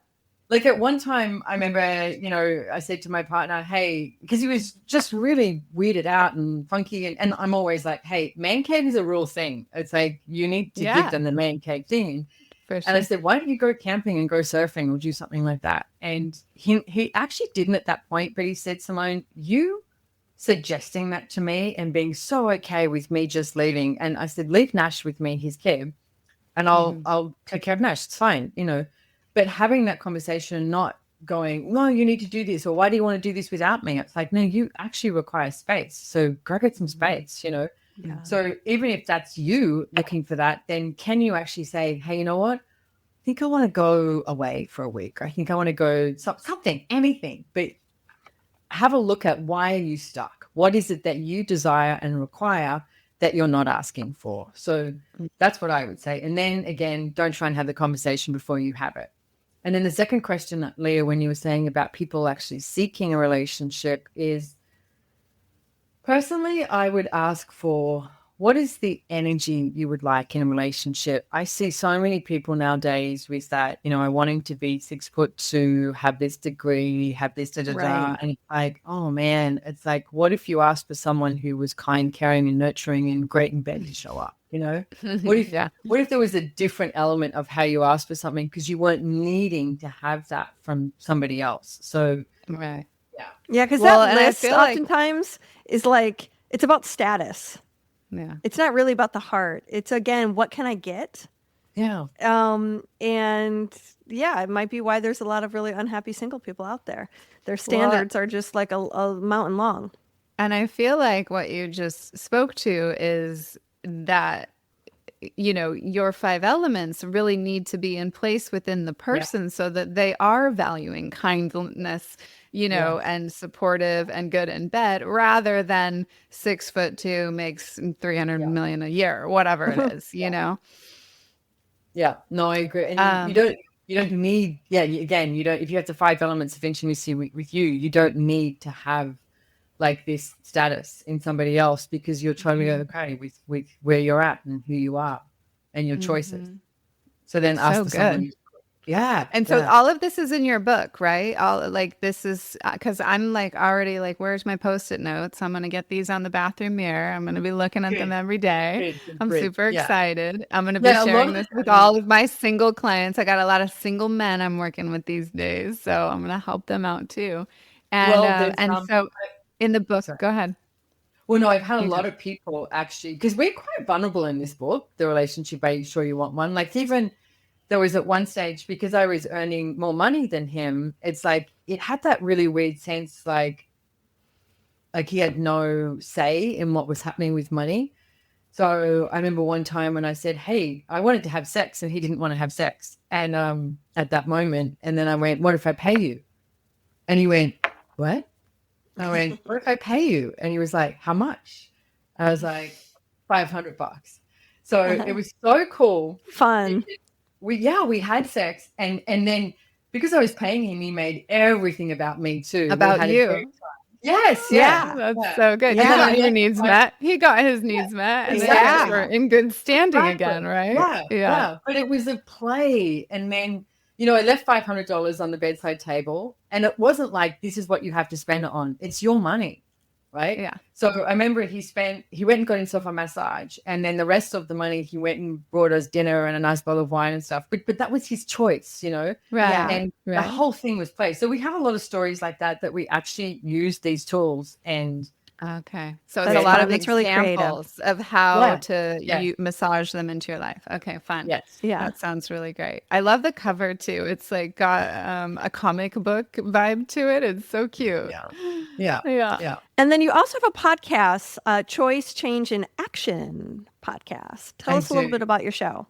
like at one time I remember, I said to my partner, hey, because he was just really weirded out and funky. And I'm always like, hey, man cave is a real thing. It's like, you need to give them the man cave thing. For sure. And I said, why don't you go camping and go surfing or do something like that? And he actually didn't at that point, but he said, Simone, you suggesting that to me and being so okay with me just leaving. And I said, leave Nash with me, his kid, and I'll take care of Nash. It's fine, But having that conversation, not going, no, you need to do this, or why do you want to do this without me? It's like, no, you actually require space. So go get some space, Yeah. So even if that's you looking for that, then can you actually say, hey, you know what? I think I want to go away for a week. I think I want to go something, anything. But have a look at, why are you stuck? What is it that you desire and require that you're not asking for? So that's what I would say. And then again, don't try and have the conversation before you have it. And then the second question, Leah, when you were saying about people actually seeking a relationship, is personally, I would ask for, what is the energy you would like in a relationship? I see so many people nowadays with that, wanting to be 6'2", have this degree, have this Right. and it's like, oh man, it's like, what if you asked for someone who was kind, caring, and nurturing and great in bed to show up? What if there was a different element of how you asked for something because you weren't needing to have that from somebody else? So Right. Yeah, because Well, that and I list feel like- oftentimes is like, it's about status. Yeah. It's not really about the heart. It's, again, what can I get? yeah. And yeah, it might be why there's a lot of really unhappy single people out there. Their standards are just like a mountain long. And I feel like what you just spoke to is that, your 5 elements really need to be in place within the person so that they are valuing kindness, and supportive and good in bed, rather than 6'2" makes 300 million a year, or whatever it is, Yeah, no, I agree. And you don't need, again, if you have the 5 elements of intimacy with you, you don't need to have like this status in somebody else, because you're totally okay with where you're at and who you are and your choices. So then ask for someone. And so all of this is in your book, right? All like, this is because I'm like already like, where's my Post-it notes? I'm going to get these on the bathroom mirror. I'm going to be looking at them every day. I'm super excited. I'm going to be sharing this with all of my single clients. I got a lot of single men I'm working with these days, so I'm going to help them out too. And so in the book, go ahead. Well, no, I've had a lot of people actually, because we're quite vulnerable in this book, the relationship, Are You Sure You Want One? Like, even there was at one stage, because I was earning more money than him, it's like, it had that really weird sense, like he had no say in what was happening with money. So I remember one time when I said, hey, I wanted to have sex, and he didn't want to have sex. And at that moment, and then I went, what if I pay you? And he went, what? I went, what if I pay you? And he was like, how much? I was like, $500. So it was so cool. Fun. We had sex. And then because I was paying him, he made everything about me too. About you. Yes. Yeah. That's so good. You got your needs met. He got his needs met. And then you're in good standing again, right? Yeah. But it was a play. And then, I left $500 on the bedside table, and it wasn't like, this is what you have to spend it on. It's your money. right? Yeah. So I remember he went and got himself a massage, and then the rest of the money he went and brought us dinner and a nice bottle of wine and stuff. But that was his choice, Right. and the Right. whole thing was play. So we have a lot of stories like that we actually use these tools and. Okay. So it's That's a lot fun. of That's really creative. examples of how Yeah. to Yes. massage them into your life. Okay, fun. Yes. Yeah. That sounds really great. I love the cover too. It's like got a comic book vibe to it. It's so cute. Yeah. Yeah. Yeah. Yeah. And then you also have a podcast, Choice, Change, and Action podcast. Tell I us a little do. bit about your show.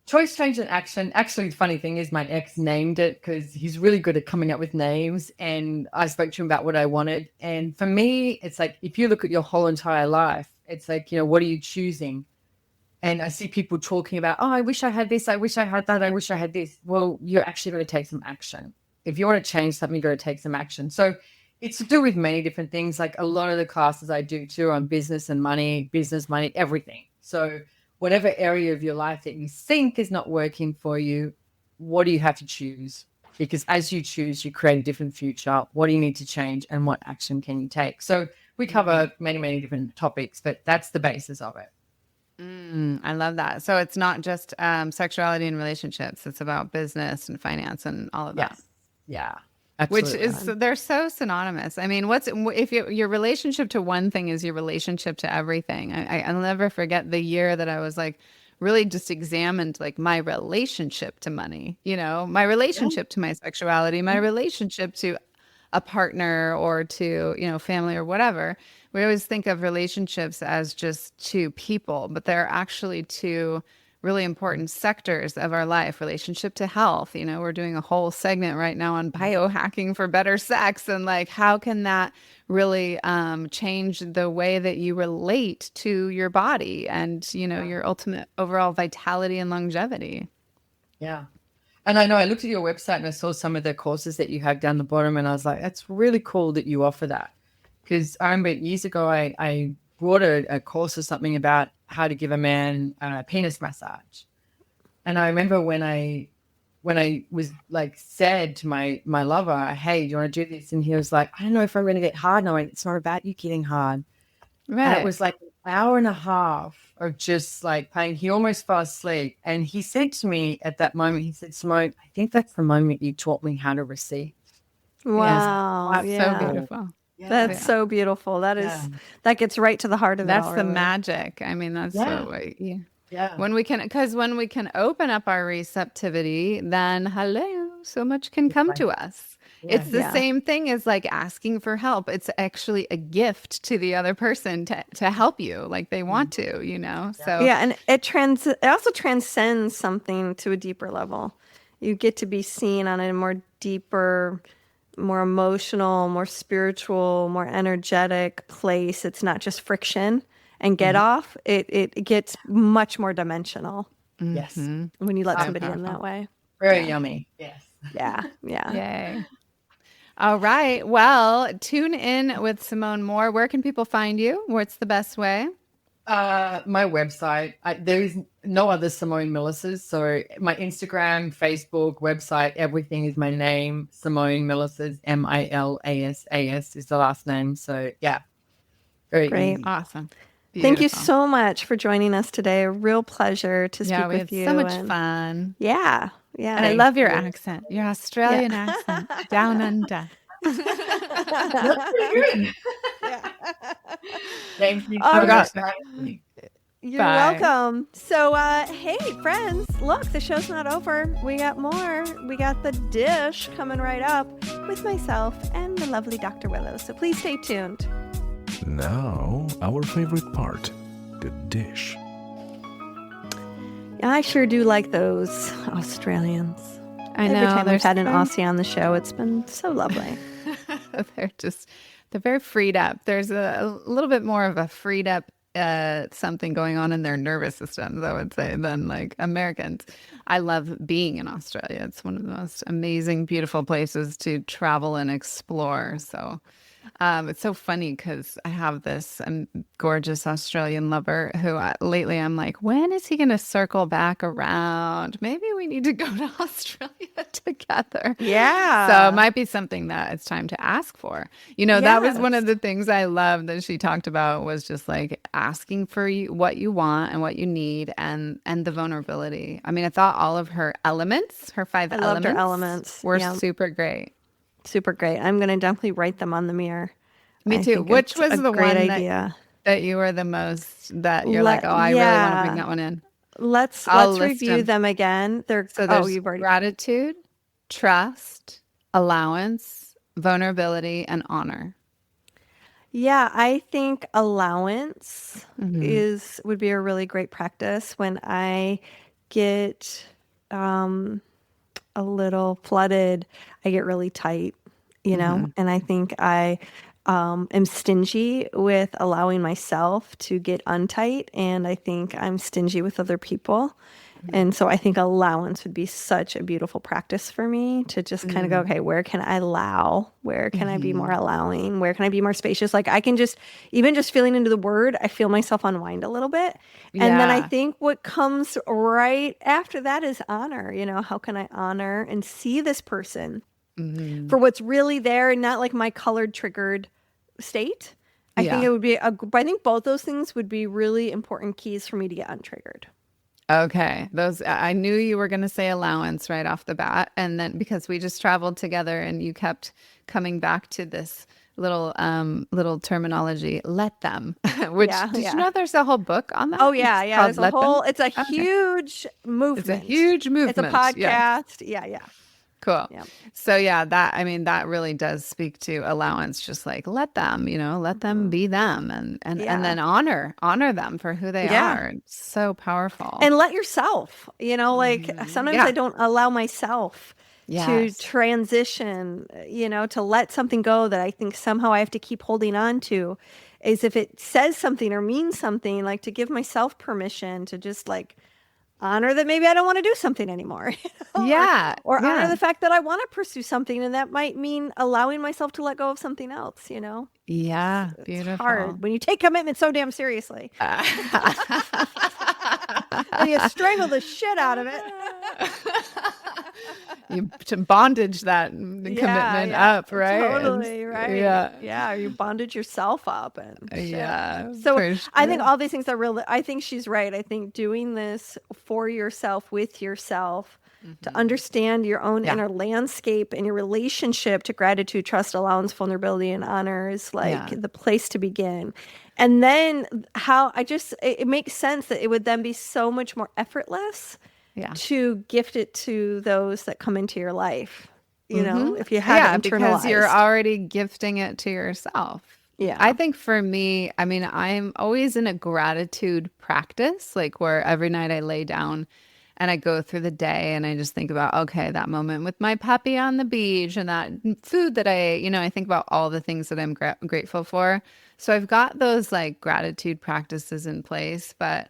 Choice, change, and action. Actually, the funny thing is my ex named it because he's really good at coming up with names. And I spoke to him about what I wanted. And for me, it's like, if you look at your whole entire life, it's like, what are you choosing? And I see people talking about, oh, I wish I had this. I wish I had that. I wish I had this. Well, you're actually going to take some action. If you want to change something, you've got to take some action. So it's to do with many different things. Like a lot of the classes I do too on business, money, everything. So whatever area of your life that you think is not working for you, what do you have to choose? Because as you choose, you create a different future. What do you need to change and what action can you take? So we cover many, many different topics, but that's the basis of it. I love that. So it's not just sexuality and relationships. It's about business and finance and all of that. Yes. Yeah. Which Absolutely. is, they're so synonymous. I mean, if your relationship to one thing is your relationship to everything. I'll never forget the year that I was like, really just examined like my relationship to money, my relationship to my sexuality, my relationship to a partner or to, family or whatever. We always think of relationships as just two people, but they're actually two really important sectors of our life. Relationship to health. We're doing a whole segment right now on biohacking for better sex, and like, how can that really change the way that you relate to your body and, your ultimate overall vitality and longevity. Yeah. And I know I looked at your website and I saw some of the courses that you have down the bottom, and I was like, that's really cool that you offer that. Because I remember years ago, I bought a course or something about how to give a man a penis massage. And I remember when I was like said to my lover, hey, do you want to do this? And he was like, I don't know if I'm going to get hard. No, it's not about you getting hard. Right. And it was like an hour and a half of just like pain. He almost fell asleep. And he said to me at that moment, he said, Simone, I think that's the moment you taught me how to receive. Wow. That's yeah. so beautiful. Yeah. That's so beautiful. That is, that gets right to the heart of it. That's all, the really. magic. I mean, that's Yeah. when we can open up our receptivity, then so much can come to us. Yeah. It's the same thing as like asking for help. It's actually a gift to the other person to help you, like they want to, So Yeah, and it also transcends something to a deeper level. You get to be seen on a more deeper, more emotional, more spiritual, more energetic place. It's not just friction and get off. It gets much more dimensional Yes. when you let somebody in that way. Very yummy. Yes. Yeah, yeah. Yay. All right. Well, tune in with Simone more. Where can people find you? What's the best way? My website, there is no other Simone Milasas. So my Instagram, Facebook, website, everything is my name. Simone Milasas, Milasas is the last name. So yeah, very Great. easy. Awesome. Thank you Beautiful. so much for joining us today. A real pleasure to speak Yeah, we with had you. so much and- fun. Yeah, yeah. And I love your accent, your Australian accent, down under. That's pretty good. Thank you. All so right. much for having me. You're Bye. welcome. So, hey, friends, look, the show's not over. We got more. We got the dish coming right up with myself and the lovely Dr. Willow. So please stay tuned. Now, our favorite part, the dish. I sure do like those Australians. I know. Every time they're we've had an so- Aussie on the show, it's been so lovely. they're very freed up. There's a little bit more of a freed up something going on in their nervous systems, I would say, than like Americans. I love being in Australia. It's one of the most amazing, beautiful places to travel and explore. So It's so funny because I have this gorgeous Australian lover who lately I'm like, when is he going to circle back around? Maybe we need to go to Australia together. So it Yeah. might be something that it's time to ask for. That was one of Yes. the things I loved that she talked about was just like asking for what you want and what you need and the vulnerability. I mean, I thought all of her elements, her five I loved her elements, elements. were Yeah. super great. Super great. I'm going to definitely write them on the mirror. Me I too. think Which it's a was the great one idea. that you were the most that you're like, oh, I really want to bring Yeah. that one in. Let's I'll let's list review them. them again. So Oh, there's you've already. gratitude, trust, allowance, vulnerability, and honor. Yeah, I think allowance Hmm. would be a really great practice when I get um a little flooded, I get really tight, Hmm. and I think I am stingy with allowing myself to get untight, and I think I'm stingy with other people. And so I think allowance would be such a beautiful practice for me to just kind of go, Hmm. okay, where can I allow? Where can I be more Hmm. allowing? Where can I be more spacious? Like I can just, even just feeling into the word, I feel myself unwind a little bit. And then I Yeah. think what comes right after that is honor. How can I honor and see this person Hmm. for what's really there and not like my colored triggered state? I think Yeah. it would be, I think both those things would be really important keys for me to get untriggered. Okay. Those I knew you were going to say allowance right off the bat. And then because we just traveled together and you kept coming back to this little terminology, let them, which Yeah, did you yeah. know there's a whole book on Oh that? yeah, It's yeah. called There's a Let Them. whole. It's a Okay. huge It's a movement. huge It's a movement. Yes. podcast. Yeah, yeah, Cool. yeah. So yeah, that I mean that really does speak to allowance, just like let them, let them Hmm. be them and Yeah, then honor them for who they yeah. are. It's so powerful. And let yourself. Like Hmm. sometimes I Yeah. don't allow myself to Yes. transition. To let something go that I think somehow I have to keep holding on to. Is if it says something or means something, like to give myself permission to just like honor that maybe I don't want to do something anymore, or Yeah. honor Yeah. the fact that I want to pursue something, and that might mean allowing myself to let go of something else. Yeah. It's hard Beautiful. when you take commitment so damn seriously, and you strangle the shit out of it. You to bondage that Yeah, commitment yeah, up, right? And totally right. yeah. Yeah, you bondage yourself up and shit. Yeah, So for I think sure. all these things are real. I think she's right. I think doing this for yourself, with yourself, to Hmm. understand your own Yeah. inner landscape and your relationship to gratitude, trust, allowance, vulnerability, and honor is like Yeah. the place to begin. And then how it makes sense that it would then be so much more effortless Yeah. to gift it to those that come into your life, Hmm. if you have it Yeah, because you're internalized. already gifting it to yourself. I Yeah. think for me, I mean, I'm always in a gratitude practice, like where every night I lay down and I go through the day and I just think about, okay, that moment with my puppy on the beach and that food that I ate, I think about all the things that I'm grateful for. So I've got those like gratitude practices in place, but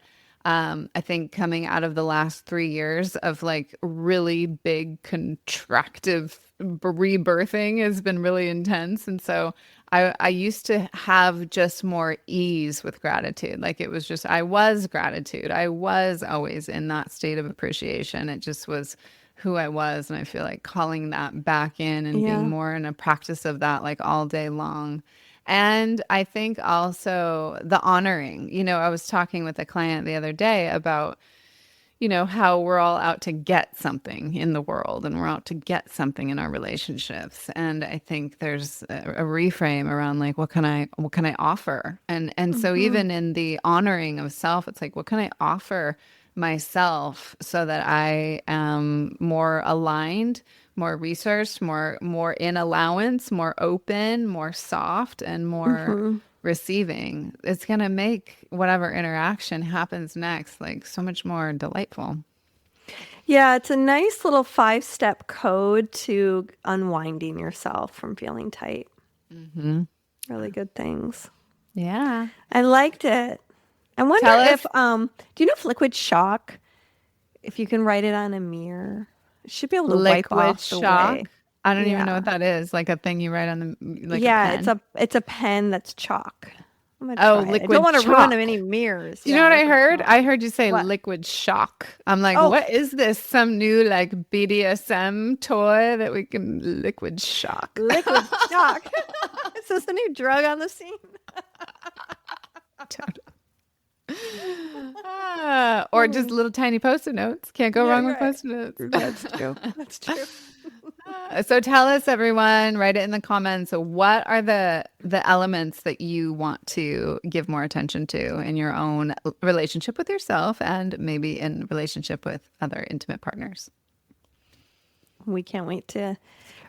I think coming out of the last 3 years of like really big contractive rebirthing has been really intense. And so I used to have just more ease with gratitude. Like it was just, I was gratitude. I was always in that state of appreciation. It just was who I was. And I feel like calling that back in and being Yeah. more in a practice of that like all day long. And I think also the honoring. I was talking with a client the other day about, how we're all out to get something in the world and we're out to get something in our relationships. And I think there's a reframe around like, what can I offer? And so Hmm. even in the honoring of self, it's like, what can I offer myself so that I am more aligned, more researched, more in allowance, more open, more soft, and more Hmm. receiving. It's going to make whatever interaction happens next like so much more delightful. Yeah, it's a nice little 5-step code to unwinding yourself from feeling tight. Hmm. Really good things. Yeah. I liked it. I wonder Tell if us do you know if liquid shock, if you can write it on a mirror, it should be able to wipe liquid off the way. shock. I don't even know Yeah. what that is. Like a thing you write on the like a Yeah, pen. it's a pen that's chalk. I'm gonna Oh, try it. I liquid don't want to ruin chalk. any mirrors. You know Yeah, what I liquid heard? chalk. I heard you say What? liquid shock. I'm like, Oh, what is this? Some new like BDSM toy that we can liquid shock? liquid chalk. Is this a new drug on the scene? Or just little tiny post-it notes. Can't go Yeah, wrong with right. post-it notes. That's true. That's true. So tell us, everyone, write it in the comments. What are the elements that you want to give more attention to in your own relationship with yourself and maybe in relationship with other intimate partners? We can't wait to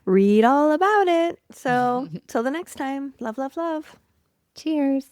read all about it. So, till the next time, love, love, love. Cheers.